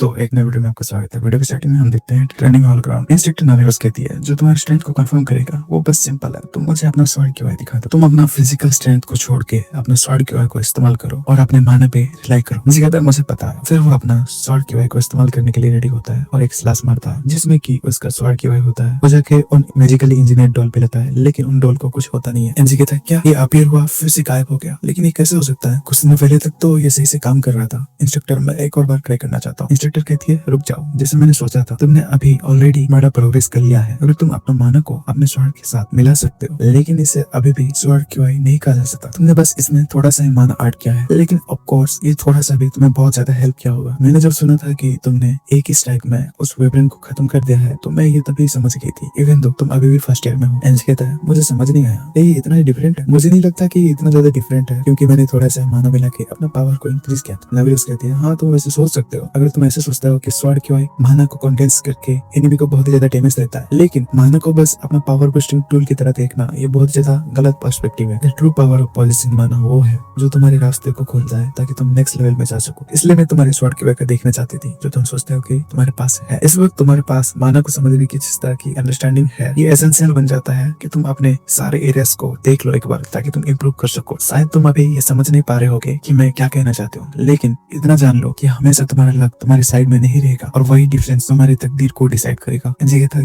तो एक नए वीडियो में आपका स्वागत है। वीडियो की स्टार्टिंग में हम देखते हैं training all ground. Instructor navigate कहती है जो तुम्हारी स्ट्रेंथ को कंफर्म करेगा वो बस सिंपल है, तुम मुझे अपना स्वॉर्ड क्यूआई दिखा दो। तुम अपना फिजिकल स्ट्रेंथ को छोड़ के अपने स्वॉर्ड क्यूआई को इस्तेमाल करो और अपने माना पे रिलाई करो। मुझे कहता है मुझे पता है। फिर वो अपना स्वॉर्ड क्यूआई को इस्तेमाल करने के लिए रेडी होता है और एक स्लैश मारता है जिसमें की उसका स्वॉर्ड क्यूआई होता है। वो जाके उन मैजिकली इंजीनियर डॉल पे लेता है, लेकिन उन डॉल को कुछ होता नहीं है। एमजी कहता है क्या ये अपीयर हुआ फिर से गायब हो गया, लेकिन ये कैसे हो सकता है? कुछ दिनों पहले तक तो ये सही से काम कर रहा था। इंस्ट्रक्टर मैं एक और बार ट्राई करना चाहता हूँ। इंस्ट्रक्टर कहती है रुक जाओ, जैसे मैंने सोचा था तुमने अभी ऑलरेडी बड़ा प्रोग्रेस कर लिया है। अगर तुम अपना माना को अपने स्वॉर्ड के साथ मिला सकते हो, लेकिन इसे अभी भी स्वॉर्ड क्यूआई नहीं कहा जा सकता। तुमने बस इसमें थोड़ा सा ही माना ऐड किया है, लेकिन ऑफ कोर्स ये थोड़ा सा भी तुम्हें बहुत ज्यादा हेल्प किया होगा। मैंने जब सुना था कि तुमने एक ही स्ट्राइक में उस वेबरेन को खत्म कर दिया है तो मैं ये तभी समझ गई थी, इवन दो तुम अभी भी फर्स्ट ईयर में हो। एंज कहता है मुझे समझ नहीं आया ये इतना ही डिफरेंट है। मुझे नहीं लगता कि इतना ज्यादा डिफरेंट है, क्योंकि मैंने थोड़ा सा माना मिला के अपना पावर को इंक्रीज किया था। नाविगेट कहती है हाँ तुम वैसे सोच सकते हो। अगर तुम ऐसे सोचते हो कि स्वॉर्ड क्यूआई माना को कंडेंस करके एनिमी को बहुत ही ज्यादा डैमेज देता है, लेकिन माना को बस अपना पावर बूस्टिंग टूल की तरह देखना ये बहुत ज्यादा गलत पर्सपेक्टिव है। ट्रू पावर ऑफ पॉजिशिंग माना वो है जो तुम्हारे रास्ते को खोलता है ताकि तुम नेक्स्ट लेवल में जा सको। इसलिए मैं तुम्हारे स्वॉर्ड क्यूआई को देखना चाहती थी जो तुम सोचते हो कि तुम्हारे पास है। इस वक्त तुम्हारे पास माना को समझने की जिस तरह की अंडरस्टैंडिंग है ये एसेंशियल बन जाता है कि तुम अपने सारे एरियाज को देख लो एक बार ताकि तुम इम्प्रूव कर सको। शायद तुम अभी ये समझ नहीं पा रहे होगे कि मैं क्या कहना चाहती हूँ, लेकिन इतना जान लो कि हमेशा तुम्हारा लक तुम्हारी साइड में नहीं रहेगा और वही डिफरेंस तुम्हारी तकदीर को डिसाइड करेगा।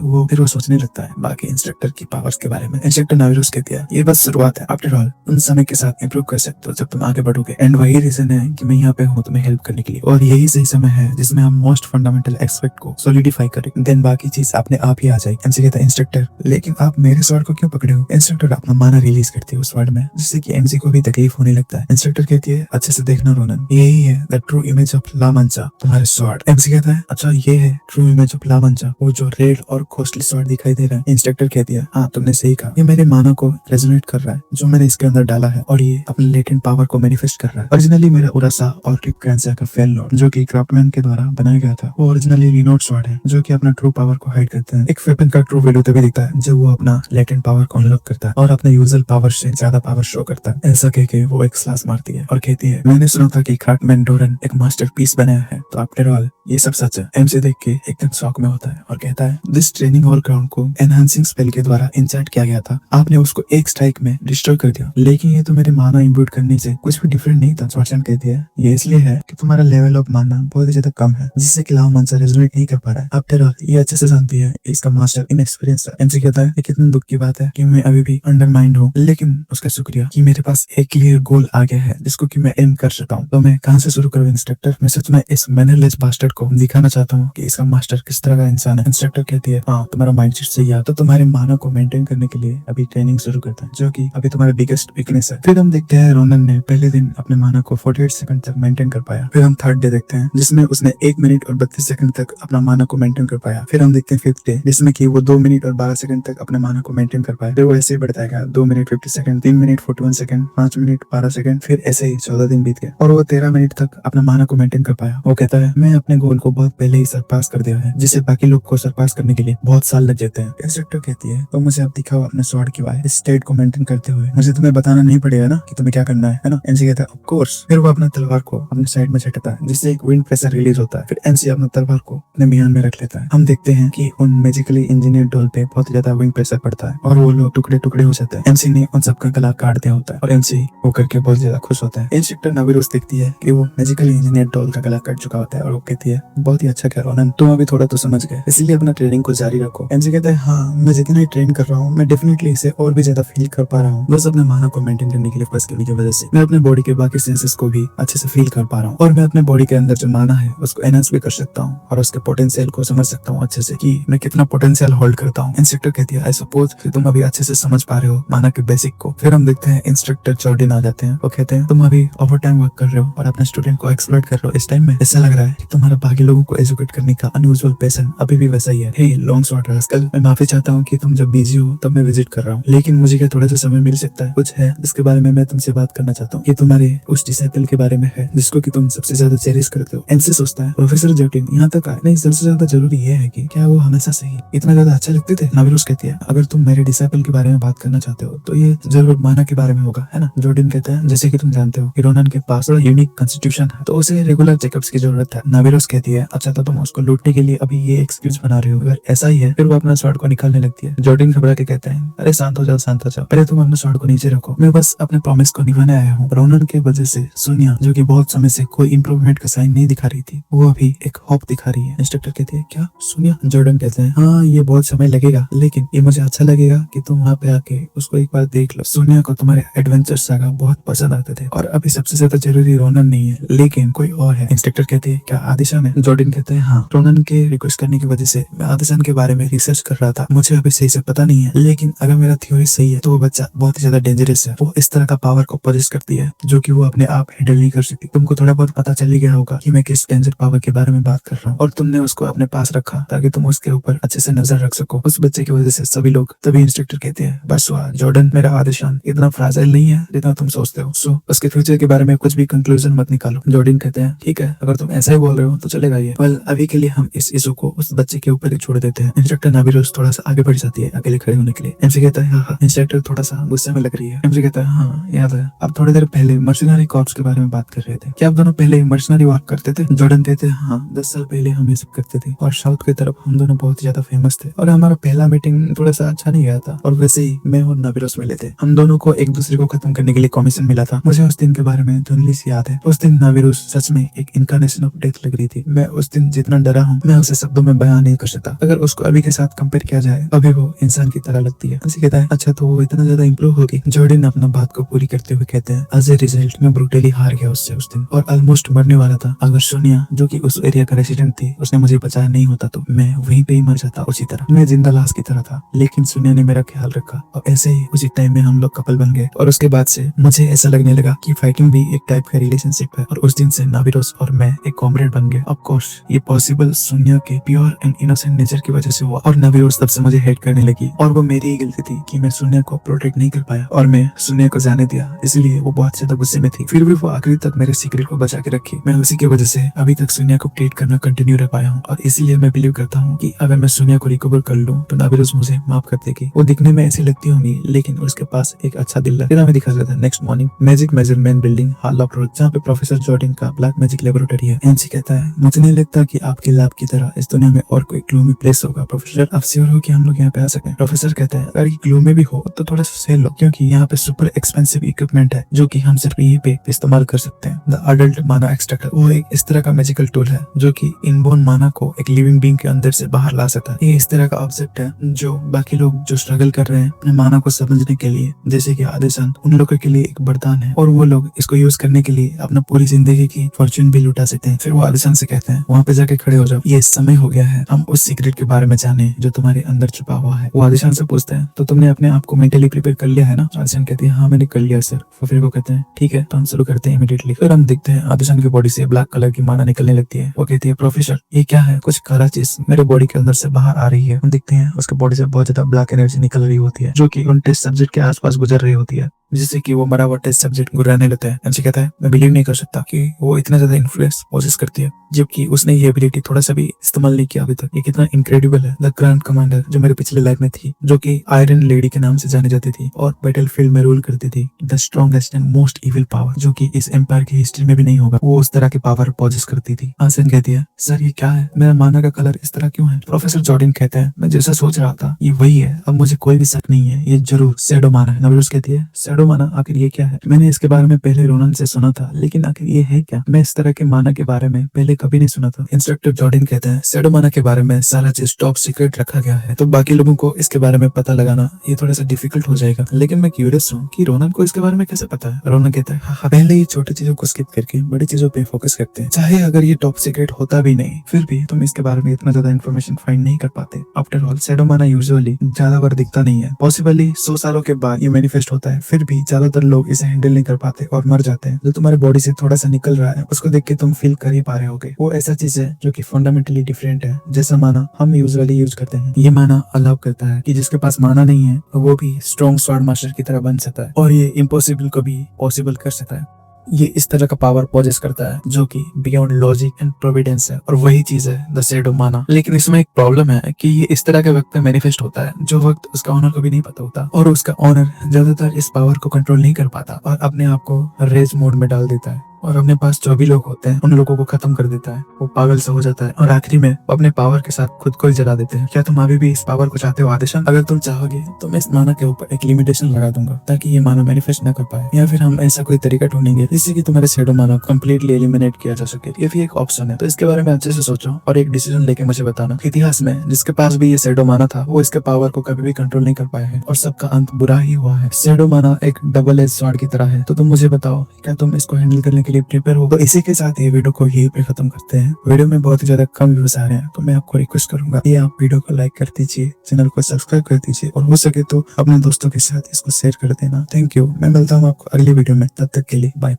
वो फिर वो सोचने लगता है बाकी इंस्ट्रक्टर की पावर्स के बारे में। इंस्ट्रक्टर नाविगेट कहती है ये बस शुरुआत है, आफ्टर ऑल तुम समय के साथ इम्प्रूव कर सकते हो जब तुम आगे बढ़ोगे। एंड वही रीजन है कि मैं यहाँ पे हूँ तुम्हें हेल्प करने के लिए, और यही सही समय है जिसमें हम मोस्ट फंडामेंटल एस्पेक्ट को सॉलिडिफाई करें, देन बाकी चीज अपने आप ही आ जाएगी। एमसी कहता है इंस्ट्रक्टर लेकिन आप मेरे स्वॉर्ड को क्यों पकड़े हो? इंस्ट्रक्टर अपना माना रिलीज करती है उस वर्ड में, जिससे कि एमसी को भी तकलीफ होने लगता है। इंस्ट्रक्टर कहती है अच्छे से देखना रोनन, यही है द ट्रू इमेज ऑफ ला मंचा, तुम्हारे स्वॉर्ड। एमसी कहता है अच्छा ये है ट्रू इमेज ऑफ ला मंचा, वो जो रेड और कॉस्टली स्वॉर्ड दिखाई दे रहा है। इंस्ट्रक्टर कहती है हाँ तुमने सही कहा, ये मेरे माना को रेजोनेट कर रहा है जो मैंने इसके अंदर डाला है, और ये अपने लेटेंट पावर को मैनिफेस्ट कर रहा है। ओरिजिनली मेरा उरासा और रिप ग्रैंडसा का फेल लॉर्ड जो कि क्राफ्टमैन के द्वारा बनाया गया था, वो ओरिजिनली रिनोड स्वॉर्ड है जो कि अपना ट्रू पावर को हाइड करता है। एक वेपन का ट्रू वैल्यू तभी दिखता है जब वो अपना लेटेंट पावर को अनलॉक करता है और अपने यूजुअल पावर से ज्यादा पावर शो करता है। ऐसा कह के वो एक स्लैश मारती है और कहती है मैंने सुना था कि क्राफ्टमैन डोरन एक मास्टरपीस बनाया है, तो आफ्टर ऑल ये सब सच है। एमसी देख के एकदम शॉक में होता है और कहता है दिस ट्रेनिंग हॉल ग्राउंड को एनहांसिंग स्पेल के द्वारा इंसर्ट किया गया था, आपने उसको एक स्ट्राइक में डिस्ट्रॉय कर दिया, लेकिन ये तो मेरे माना इम्प्रूव करने से कुछ भी डिफरेंट नहीं था। स्वार्सन कहती है ये इसलिए है कि तुम्हारा लेवल ऑफ माना बहुत ही ज्यादा कम है, जिससे कि लाओ मंचा रेजोनेट नहीं कर पा रहा है। आफ्टर ऑल ये अच्छे से जानती है इसका मास्टर इनएक्सपीरियंस है। एमसी कहता है कितनी दुख की बात है कि मैं अभी भी अंडरमाइंड हूँ, लेकिन उसका शुक्रिया कि मेरे पास एक क्लियर गोल आ गया है जिसको कि मैं एम कर सकता हूँ। तो मैं कहाँ से शुरू करूँ इंस्ट्रक्टर? मैं सच में इस मैनरलेस बास्टर्ड को दिखाना चाहता हूँ कि इसका मास्टर किस तरह का इंसान है। इंस्ट्रक्टर कहती है हाँ तुम्हारा माइंडसेट सही है, तो तुम्हारे माना को मेंटेन करने के लिए अभी ट्रेनिंग शुरू करता है जो कि अभी तुम्हारा बिगेस्ट वीकनेस है। फिर हम देखते हैं रोनन ने पहले दिन अपने माना को 48 सेकंड तक मेंटेन कर पाया। फिर हम थर्ड डे देखते हैं जिसमें उसने 1 मिनट और 32 सेकंड तक अपना माना को मेंटेन कर पाया। फिर हम देखते हैं फिफ्थ डे जिसमें कि वो 2 मिनट और 12 सेकंड तक अपने माना को मेंटेन कर पाया। फिर वो ऐसे ही बढ़ता है 2 minute 50 second, 3 minute 41 second, 5 minute 12 second, फिर ऐसे ही 14 दिन बीत गए और वो 13 मिनट तक अपना माना को मेंटेन कर पाया। वो कहता है मैं अपने गोल को बहुत पहले ही सरपास कर दिया है, जिसे बाकी लोग को सरपास करने के लिए बहुत साल लग जाते हैं। इंस्ट्रक्टर कहती है तो मुझे अब दिखाओ अपने स्वॉर्ड की वाई स्टेट को मेंटेन करते हुए, मुझे तुम्हें बताना नहीं पड़ेगा ना कि तुम्हें क्या करना है ना? एमसी कहता है ऑफ कोर्स। फिर वो अपना तलवार को अपने साइड में झटकता है जिससे एक विंड प्रेशर रिलीज होता है। फिर एमसी अपना तलवार को अपने मियान में रख लेता है। हम देखते हैं कि उन मैजिकली इंजीनियर डॉल पे बहुत ज्यादा विंड प्रेशर पड़ता है और वो लोग टुकड़े टुकड़े हो जाते हैं। एमसी ने उन सबका गला काट दिया होता है और एमसी वो करके बहुत ज्यादा खुश होता है। इंस्ट्रक्टर नाविगेट देखती है कि वो मैजिकली इंजीनियर डॉल का गला कट चुका होता है और वो कहती है बहुत ही अच्छा किया रोनन, तुम अभी थोड़ा तो समझ गए, इसलिए अपना ट्रेनिंग को जारी रखो। एमसी कहता है हाँ मैं जितना ही ट्रेन कर रहा हूँ मैं डेफिनेटली इसे और भी ज्यादा फील कर पा रहा हूँ, बस अपने माना को मेंटेन करने के लिए फोकस करने की वजह से मैं अपने बॉडी के बाकी सेंसेस को भी अच्छे से फील कर पा रहा हूँ और मैं अपने बॉडी के अंदर जो माना है उसको एनहांस भी कर सकता हूँ और उसके पोटेंशियल को समझ सकता हूँ अच्छे से कि मैं कितना पोटेंशियल होल्ड करता हूँ। इंस्ट्रक्टर कहती है आई सपोज कि तुम अभी अच्छे से समझ पा रहे हो माना के बेसिक को। फिर हम देखते हैं इंस्ट्रक्टर जॉर्डिन आ जाते हैं। वो कहते हैं तुम अभी ओवर टाइम वर्क कर रहे हो और अपने स्टूडेंट को एक्सप्लॉइट कर रहे हो। इस टाइम में ऐसा लग रहा है कि तुम्हारा बाकी लोगों को एजुकेट करने का अनयूजुअल पैशन अभी भी वैसा ही है। हे लॉन्ग शॉर्ट रास्कल, मैं माफी चाहता हूँ कि तुम जब बिजी हो तब मैं विजिट कर रहा हूँ, लेकिन मुझे क्या थोड़ा सा समय मिल सकता है? कुछ है जिसके बारे में मैं तुमसे बात करना चाहता हूँ। ये तुम्हारे उस डिसाइपल के बारे में है जिसको कि तुम सबसे ज्यादा चेरिश करते हो। एमसी सोचता है प्रोफेसर जॉर्डिन यहाँ तक आए नहीं, सबसे ज्यादा जरूरी ये है कि क्या वो हमेशा से ही इतना ज्यादा अच्छा लगते थे? नाविगेट कहती है अगर तुम मेरे डिसाइपल के बारे में बात करना चाहते हो तो ये जरूर माना के बारे में होगा, है ना? जॉर्डिन कहता है जैसे कि तुम जानते हो कि रोनन के पास यूनिक कॉन्स्टिट्यूशन है तो उसे रेगुलर चेकअप्स की जरूरत है। नाविगेट कहती है अच्छा तो तुम उसको लूटने के लिए अभी ये एक्सक्यूज बना रहे हो, अगर ऐसा ही है फिर वो अपना स्वॉर्ड को निकालने लगती है। जॉर्डन घबरा के कहता है अरे शांत हो जाओ, शांत हो जाओ, पहले तुम अपने स्वॉर्ड को नीचे रखो, मैं बस अपने प्रॉमिस को निभाने आया हूँ। रोनन के वजह से सोनिया जो कि बहुत समय से कोई इंप्रूवमेंट का साइन नहीं दिखा रही थी, वो अभी एक होप दिखा रही है। इंस्ट्रक्टर कहती है क्या सोनिया? जॉर्डन कहते हैं हाँ ये बहुत समय लगेगा लेकिन ये मुझे अच्छा लगेगा कि तुम वहाँ पे आके उसको एक बार देख लो। सोनिया को तुम्हारे एडवेंचर सागा बहुत पसंद आते थे और अभी सबसे ज्यादा जरूरी रोनन नहीं है लेकिन कोई और है। इंस्ट्रक्टर कहते हैं क्या आदिशान है? जॉर्डन कहते हैं हाँ, रोनन के रिक्वेस्ट करने की वजह से मैं आदिशान के बारे में रिसर्च कर रहा था, मुझे अभी सही से पता नहीं है लेकिन अगर मेरा थ्योरी सही है तो वो बच्चा बहुत ही ज्यादा डेंजरस है, वो इस तरह का पावर को पोजेस करती है जो कि वो अपने आप हैंडल नहीं कर सकती। तुमको थोड़ा बहुत पता चल ही गया होगा कि मैं किस डेंजर पावर के बारे में बात कर रहा हूँ और तुमने उसको अपने पास रखा ताकि तुम उसके ऊपर अच्छे से नजर रख सको, उस बच्चे की वजह से सभी लोग। तभी इंस्ट्रक्टर कहते हैं बस हुआ जॉर्डन, मेरा आदिशान इतना फ्राजाइल नहीं है जितना तुम सोचते हो, सो उसके फ्यूचर के बारे में कुछ भी कंक्लूजन मत निकालो। जॉर्डन कहते हैं ठीक है अगर तुम ऐसा ही बोल रहे हो तो चलेगा ये, पर अभी के लिए हम इस इशू को उस बच्चे के ऊपर ही छोड़ देते हैं। इंस्ट्रक्टर नाबिरोस थोड़ा सा आगे बढ़ जाती है अकेले खड़े होने के लिए। एमसी कहता है हाँ। इंस्ट्रक्टर थोड़ा सा गुस्से में लग रही है। एमसी कहता है हाँ याद है, आप थोड़ी देर पहले मर्सिनरी कॉर्प्स के बारे में बात कर रहे थे, क्या आप दोनों पहले मर्सिनरी वर्क करते थे? जॉर्डन कहते हैं हाँ 10 साल पहले हम ये सब करते थे और साउथ की तरफ हम दोनों बहुत ज्यादा फेमस थे और हमारा पहला मीटिंग थोड़ा सा अच्छा नहीं गया था और वैसे ही मैं और नाबिरोस मिले थे, हम दोनों को एक दूसरे को खत्म करने के लिए कमीशन मिला था। मुझे उस दिन के बारे में धुंधली सी याद है, उस दिन नाबिरोस सच में एक इनकारनेशन ऑफ डेथ लग रही थी। मैं उस दिन जितना डरा हूँ मैं उसे शब्दों में बयान नहीं कर सकता, अगर उसको अभी के साथ कंपेयर किया जाए अभी वो इंसान की तरह लगती है। उसे कहता है अच्छा तो वो इतना ज्यादा इंप्रूव होगी? जॉर्डन अपना बात को पूरी करते हुए कहते हैं एज ए रिजल्ट मैं ब्रूटली हार गया उससे उस दिन और ऑलमोस्ट मरने वाला था। अगर सोनिया जो कि उस एरिया का रेसिडेंट थी उसने मुझे बचाया नहीं होता तो मैं वहीं पे ही मर जाता उसी तरह, मैं जिंदा लाश की तरह था, लेकिन सोनिया ने मेरा ख्याल रखा और ऐसे ही उसी टाइम में हम लोग कपल बन गए और उसके बाद से मुझे ऐसा लगने लगा कि फाइटिंग भी एक टाइप का रिलेशनशिप है और उस दिन से नाबिरोस और मैं एक कॉमरेड बन गए। ऑफ कोर्स ये पॉसिबल सोनिया के प्योर एंड इनोसेंट नेचर की वजह से हुआ और नाबिरोस तब से मुझे हेट करने लगी और वो मेरी ही गलती थी कि मैं सोनिया को प्रोटेक्ट नहीं कर पाया और मैं सोनिया को जाने दिया, इसलिए वो बहुत ज्यादा गुस्से में थी। फिर भी वो आखिरी तक मेरे सीक्रेट को बचा के रखी, मैं उसी की वजह से अभी तक सोनिया को ट्रीट करना कंटिन्यू रह पाया हूँ और इसीलिए मैं बिलीव करता हूँ कि अगर मैं सोनिया को रिकवर कर लूँ तो नाबिरोस मुझे माफ कर देगी। वो दिखने में ऐसी लगती होंगी लेकिन उसके पास एक अच्छा दिल है। फिर हमें दिखा जाता है next morning magic measurement building hall of road जहाँ पे प्रोफेसर जॉर्डन का ब्लैक मैजिक लेबोरेटरी है। एनसी कहता है मुझे नहीं लगता कि आपकी लैब की तरह इस दुनिया में और कोई ग्लूमी प्लेस होगा प्रोफेसर, आप श्योर हो कि हम लोग यहाँ पे आ सकें? प्रोफेसर कहता है अगर ये ग्लूमी भी हो तो थोड़ा सा सेल लो क्योंकि यहाँ पे सुपर एक्सपेंसिव इक्विपमेंट है जो कि हम सिर्फ यहीं पे इस्तेमाल कर सकते हैं। द अडल्ट माना एक्सट्रैक्टर वो एक इस तरह का मैजिकल टूल है जो कि इनबोर्न माना को एक लिविंग बीइंग के अंदर से बाहर ला सकता है। ये इस तरह का ऑब्जेक्ट है जो बाकी लोग जो स्ट्रगल कर रहे हैं अपने माना को समझने के लिए जैसे कि आदिशान उन लोगों के लिए एक वरदान है और वो लोग इसको यूज करने के लिए अपना पूरी जिंदगी की फॉर्चून भी लुटा सकते हैं। फिर वो आदिशान से कहते हैं वहाँ पे जाके खड़े हो जाओ, ये समय हो गया है हम उस सीक्रेट के बारे में जाने जो तुम्हारे अंदर छुपा हुआ है। वो आदिशान से पूछते हैं तो तुमने अपने आप को मेंटली प्रिपेयर कर लिया है ना? आदिशान कहती है हाँ मैंने कर लिया सर। फिर वो कहते हैं ठीक है तो हम शुरू करते हैं इमीडिएटली। फिर हम देखते हैं आदिशान की बॉडी से ब्लैक कलर की माना निकलने लगती है। वो कहती है प्रोफेसर ये क्या है, कुछ काला चीज मेरे बॉडी के अंदर से बाहर आ रही है। हम देखते हैं उसके बॉडी से बहुत ज्यादा ब्लैक एनर्जी निकल रही होती है जो कि उन टेस्ट सब्जेक्ट के आसपास गुजर रही होती है जिससे कि वो मरा हुआ टेस्ट सब्जेक्ट गुर्राने लगता है। एमसी कहता है मैं बिलीव नहीं कर सकता कि वो इतना ज्यादा इन्फ्लुएंस पोजेस करती है जबकि उसने ये एबिलिटी थोड़ा सा भी इस्तेमाल नहीं किया अभी तक। ये कितना इनक्रेडिबल है। द ग्रैंड कमांडर जो मेरे पिछले लाइफ में थी जो कि आयरन लेडी के नाम से जानी जाती थी और बैटलफील्ड में रूल करती थी, the strongest and most evil power जो कि इस एम्पायर की हिस्ट्री में भी नहीं होगा, वो उस तरह की पावर पोजेस करती थी। आसन कहती है सर ये क्या है, मेरा माना का कलर इस तरह क्यों है? प्रोफेसर जॉर्डन कहता है मैं जैसा सोच रहा था ये वही है, अब मुझे कोई भी शक नहीं है, ये जरूर शैडो माना है। नाबिरोस कहती है शैडो माना आखिर ये क्या है? मैंने इसके बारे में पहले रोनन से सुना था लेकिन आखिर ये है क्या? मैं इस तरह के माना के बारे में पहले कभी नहीं सुना था। इंस्ट्रक्टर जॉर्डन कहते हैं शैडो माना के बारे में सारा चीज टॉप सीक्रेट रखा गया है तो बाकी लोगों को इसके बारे में पता लगाना ये थोड़ा सा डिफिकल्ट हो जाएगा, लेकिन मैं क्यूरियस हूँ कि रोनन को इसके बारे में कैसे पता है। रोनन कहता है हाँ, पहले ही छोटी चीजों को स्किप करके बड़ी चीजों पे फोकस करते हैं, चाहे अगर ये टॉप सीक्रेट होता भी नहीं फिर भी तुम इसके बारे में इतना ज्यादा इन्फॉर्मेशन फाइंड नहीं कर पाते। आफ्टर ऑल शैडो माना यूजुअली ज्यादा बार दिखता नहीं है, पॉसिबली 100 सालों के बाद ये मैनिफेस्ट होता है, फिर भी ज्यादातर लोग इसे हैंडल नहीं कर पाते और मर जाते हैं। जो तुम्हारे बॉडी से थोड़ा सा निकल रहा है उसको देख के तुम फील कर ही पा रहे होगे, वो ऐसा चीज है जो कि फंडामेंटली डिफरेंट है जैसा माना हम यूजुअली यूज करते हैं। ये माना अलाउ करता है कि जिसके पास माना नहीं है वो भी स्ट्रॉन्ग स्वॉर्ड मास्टर की तरह बन सकता है और ये इम्पॉसिबल को भी पॉसिबल कर सकता है। ये इस तरह का पावर पोजेस करता है जो कि बियॉन्ड लॉजिक एंड प्रोविडेंस है और वही चीज है द शैडो माना। लेकिन इसमें एक प्रॉब्लम है कि ये इस तरह के वक्त में मैनिफेस्ट होता है जो वक्त उसका ऑनर को भी नहीं पता होता और उसका ऑनर ज्यादातर इस पावर को कंट्रोल नहीं कर पाता और अपने आप को रेज मोड में डाल देता है। और अपने पास जो भी लोग होते हैं उन लोगों को खत्म कर देता है। वो पागल सा हो जाता है और आखिरी में वो अपने पावर के साथ खुद को ही जला देते हैं। क्या तुम अभी भी इस पावर को चाहते हो आदिशन? अगर तुम चाहोगे तो मैं इस माना के ऊपर एक लिमिटेशन लगा दूंगा ताकि ये माना मैनिफेस्ट न कर पाए, या फिर हम ऐसा कोई तरीका ढूंढेंगे जिससे कि तुम्हारे शैडो माना कम्प्लीटली एलिमिनेट किया जा सके। ये भी एक ऑप्शन है, तो इसके बारे में अच्छे से सोचो और एक डिसीजन लेके मुझे बताना। इतिहास में जिसके पास भी ये शैडो माना था वो इसके पावर को कभी भी कंट्रोल नहीं कर पाया है और सबका अंत बुरा ही हुआ है। शैडो माना एक डबल एज स्वॉर्ड की तरह है, तो तुम मुझे बताओ क्या तुम इसको हैंडल करने के लिए प्रिपेयर हो? तो इसी के साथ ये वीडियो को यहीं पे खत्म करते हैं। वीडियो में बहुत ही ज्यादा कम व्यूज आ रहे हैं, तो मैं आपको रिक्वेस्ट करूंगा कि आप वीडियो को लाइक कर दीजिए, चैनल को सब्सक्राइब कर दीजिए और हो सके तो अपने दोस्तों के साथ इसको शेयर कर देना। Thank you. मैं मिलता हूँ आपको अगली वीडियो में, तब तक के लिए बाय।